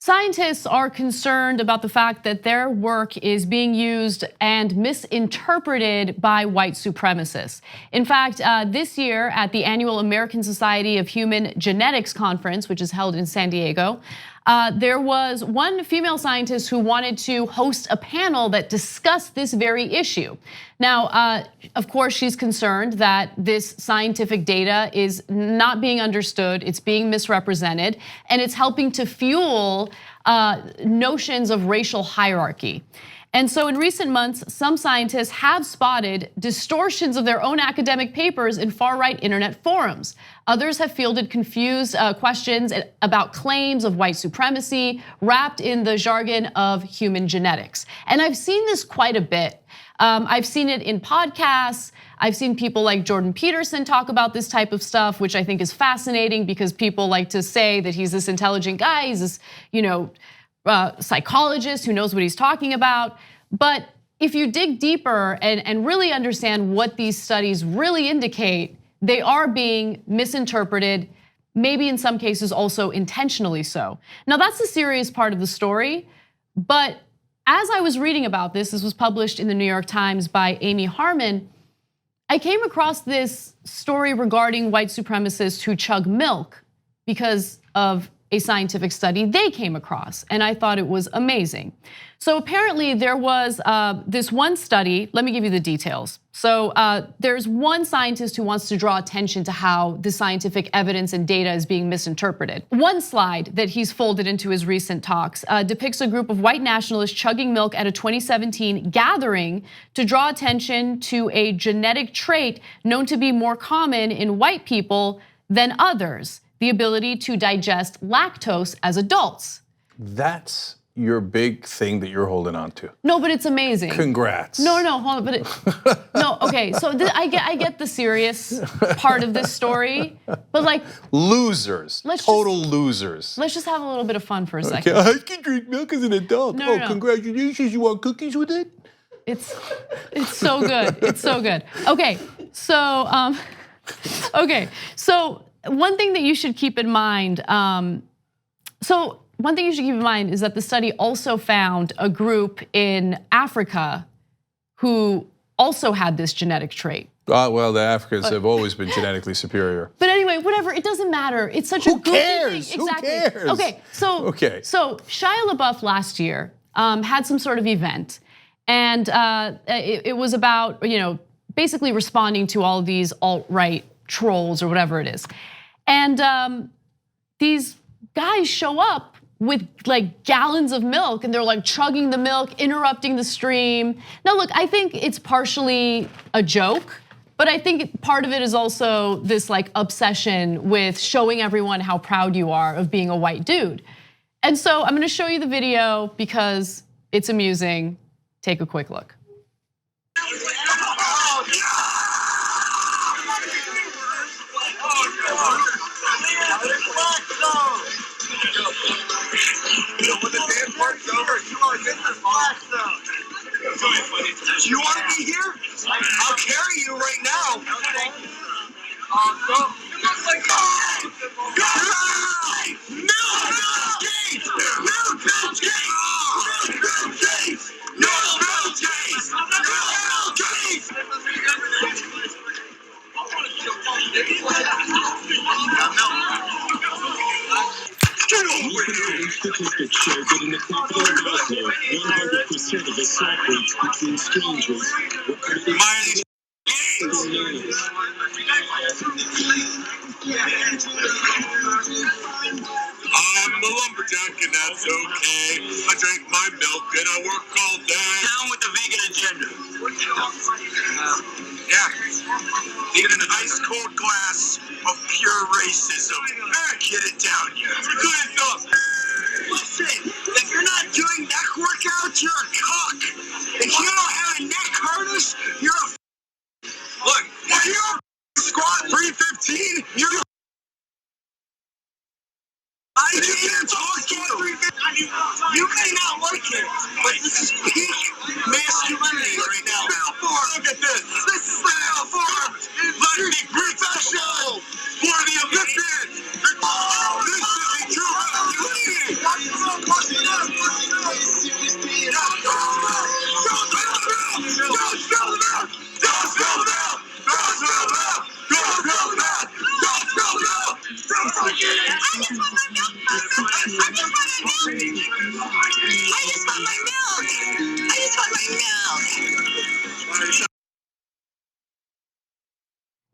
Scientists are concerned about the fact that their work is being used and misinterpreted by white supremacists. In fact, this year at the annual American Society of Human Genetics conference, which is held in San Diego, there was one female scientist who wanted to host a panel that discussed this very issue. Now, of course, she's concerned that this scientific data is not being understood, it's being misrepresented, and it's helping to fuel notions of racial hierarchy. And so in recent months, some scientists have spotted distortions of their own academic papers in far-right internet forums. Others have fielded confused questions about claims of white supremacy wrapped in the jargon of human genetics. And I've seen this quite a bit. I've seen it in podcasts. I've seen people like Jordan Peterson talk about this type of stuff, which I think is fascinating because people like to say that he's this intelligent guy, he's this, psychologist who knows what he's talking about. But if you dig deeper and really understand what these studies really indicate, they are being misinterpreted, maybe in some cases also intentionally so. Now that's the serious part of the story, but as I was reading about this was published in the New York Times by Amy Harmon, I came across this story regarding white supremacists who chug milk because of a scientific study they came across, and I thought it was amazing. So apparently there was this one study, let me give you the details. So there's one scientist who wants to draw attention to how the scientific evidence and data is being misinterpreted. One slide that he's folded into his recent talks depicts a group of white nationalists chugging milk at a 2017 gathering to draw attention to a genetic trait known to be more common in white people than others: the ability to digest lactose as adults. That's your big thing that you're holding on to. No, but it's amazing. Congrats. No, hold on, no, okay. So I get the serious part of this story, but like losers, total losers. Let's just have a little bit of fun for a second. Okay, I can drink milk as an adult. No. Congratulations! You want cookies with it? It's so good. It's so good. Okay, so one thing that you should keep in mind. One thing you should keep in mind is that the study also found a group in Africa who also had this genetic trait. Well, the Africans have always been genetically superior. But anyway, whatever, it doesn't matter. It's such a goofy thing. Exactly. Who cares? Okay, so Shia LaBeouf last year had some sort of event, and it was about basically responding to all of these alt-right trolls or whatever it is. And these guys show up with like gallons of milk and they're like chugging the milk, interrupting the stream. Now look, I think it's partially a joke, but I think part of it is also this like obsession with showing everyone how proud you are of being a white dude. And so I'm gonna show you the video because it's amusing. Take a quick look. When the dance part's over, you are in the black zone. Do you want to be here? I'll carry you right now. Statistics show that in the capital of Oslo, 100% of assault rates between strangers were committed. I'm a lumberjack and that's okay. I drink my milk and I work all day. Down with the vegan agenda. Yeah. Even an ice cold glass of pure racism. Get it down, you. Good enough. Listen, if you're not doing neck workouts, you're a cock. If you don't have a neck harness, you're a. Look, if you're squat 315, you're. I can't talk to you. You may not like it, but this is peak masculinity right now. Look at this. This is the form. Let me be professional for the Olympics. This is a true masculinity.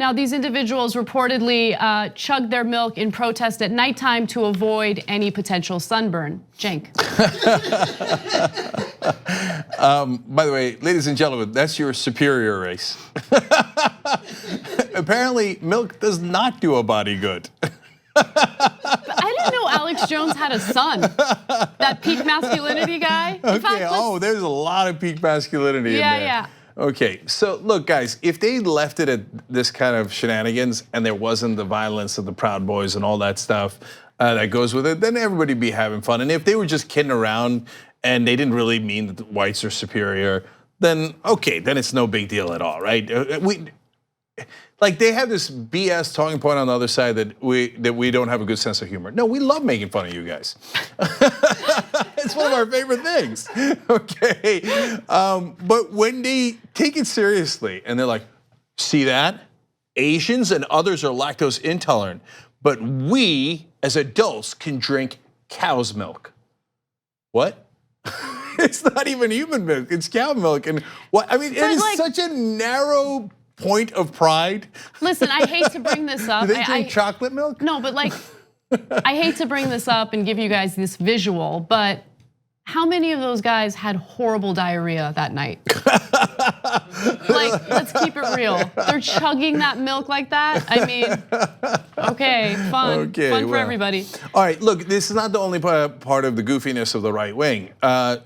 Now, these individuals reportedly chugged their milk in protest at nighttime to avoid any potential sunburn. Cenk. By the way, ladies and gentlemen, that's your superior race. Apparently, milk does not do a body good. I didn't know Alex Jones had a son. That peak masculinity guy. In fact, there's a lot of peak masculinity in there. Yeah. Okay, so look, guys, if they left it at this kind of shenanigans and there wasn't the violence of the Proud Boys and all that stuff that goes with it, then everybody'd be having fun. And if they were just kidding around and they didn't really mean that the whites are superior, then okay, then it's no big deal at all, right? Like they have this BS talking point on the other side that we don't have a good sense of humor. No, we love making fun of you guys. It's one of our favorite things. Okay, but when they take it seriously and they're like, see that? Asians and others are lactose intolerant, but we as adults can drink cow's milk. What? It's not even human milk, it's cow milk. And what, I mean, it is such a narrow point of pride. Listen, I hate to bring this up. Do they drink chocolate milk? No, but like, I hate to bring this up and give you guys this visual, but how many of those guys had horrible diarrhea that night? Like, let's keep it real. They're chugging that milk like that. I mean, okay, fun for everybody. All right, look, this is not the only part of the goofiness of the right wing. I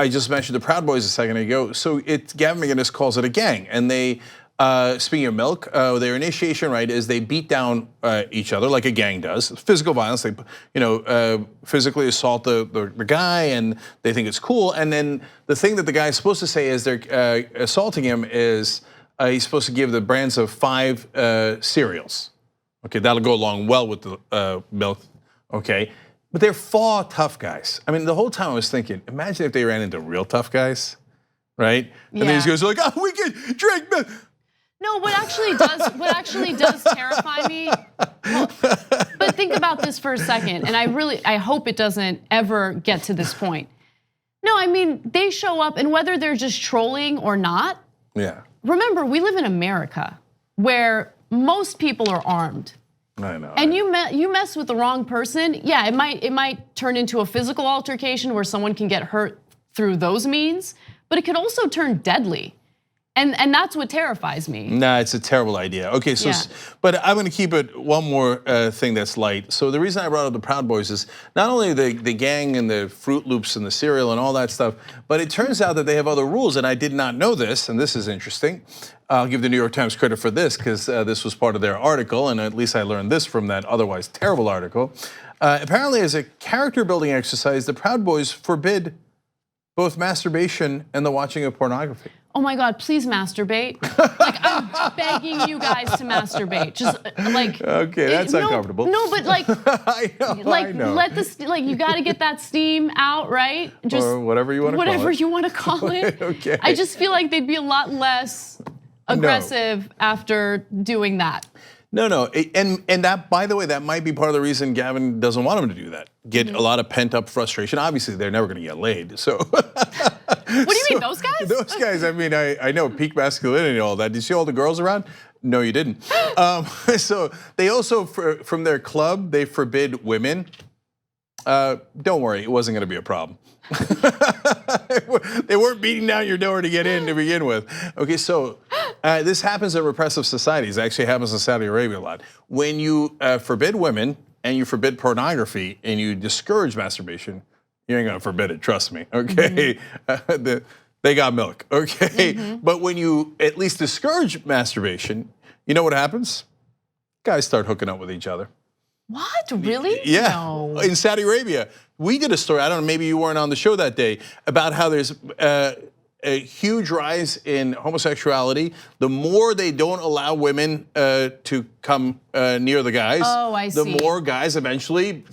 just mentioned the Proud Boys a second ago. So Gavin McInnes calls it a gang, and they, speaking of milk, their initiation right is they beat down each other like a gang does. Physical violence, they physically assault the guy, and they think it's cool. And then the thing that the guy is supposed to say as they're assaulting him is he's supposed to give the brands of 5 cereals. Okay, that'll go along well with the milk. Okay. But they're fall tough guys. I mean, the whole time I was thinking, imagine if they ran into real tough guys, right? Yeah. And these guys are like, oh, we can drink milk. No, what actually does terrify me. Well, but think about this for a second, and I hope it doesn't ever get to this point. No, I mean, they show up, and whether they're just trolling or not. Yeah. Remember, we live in America where most people are armed. I know. And you mess with the wrong person, yeah, it might turn into a physical altercation where someone can get hurt through those means, but it could also turn deadly. And that's what terrifies me. Nah, it's a terrible idea. Okay, so, yeah. But I'm gonna keep it one more thing that's light. So the reason I brought up the Proud Boys is not only the gang and the Fruit Loops and the cereal and all that stuff, but it turns out that they have other rules, and I did not know this, and this is interesting. I'll give the New York Times credit for this because this was part of their article, and at least I learned this from that otherwise terrible article. Apparently, as a character building exercise, the Proud Boys forbid both masturbation and the watching of pornography. Oh my God, please masturbate. Like, I'm begging you guys to masturbate. Just like. Okay, that's uncomfortable. No, but like. I know. Let this, like, you gotta get that steam out, right? Just or whatever you want to call it. Whatever you want to call it. Okay. I just feel like they'd be a lot less aggressive after doing that. No, and that, by the way, that might be part of the reason Gavin doesn't want him to do that. Get a lot of pent up frustration. Obviously, they're never going to get laid. So. What do you mean, those guys? Those guys. I mean, I know peak masculinity and all that. Did you see all the girls around? No, you didn't. So they also, from their club, they forbid women. Don't worry, it wasn't going to be a problem. They weren't beating down your door to get in to begin with. Okay, so this happens in repressive societies. It actually happens in Saudi Arabia a lot. When you forbid women and you forbid pornography and you discourage masturbation, you ain't gonna forbid it, trust me, okay? They got milk, okay? But when you at least discourage masturbation, you know what happens? Guys start hooking up with each other. What, really? Yeah, no. In Saudi Arabia. We did a story, I don't know, maybe you weren't on the show that day, about how there's a huge rise in homosexuality. The more they don't allow women to come near the guys, the more guys eventually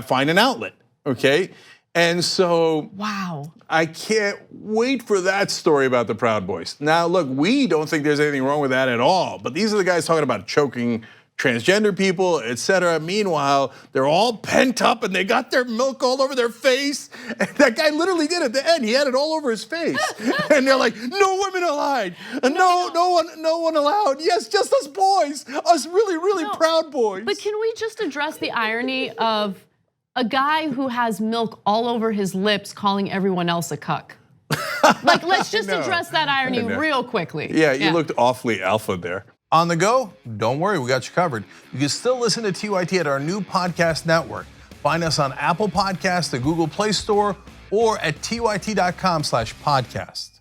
find an outlet, okay? And so, wow, I can't wait for that story about the Proud Boys. Now, look, we don't think there's anything wrong with that at all, but these are the guys talking about choking transgender people, etc. Meanwhile, they're all pent up and they got their milk all over their face. And that guy literally did at the end. He had it all over his face. And they're like, no women allowed. No one allowed. Yes, just us boys. Us really proud boys. But can we just address the irony of a guy who has milk all over his lips calling everyone else a cuck? Like, let's just address that irony real quickly. Yeah, you looked awfully alpha there. On the go? Don't worry, we got you covered. You can still listen to TYT at our new podcast network. Find us on Apple Podcasts, the Google Play Store, or at tyt.com/podcast.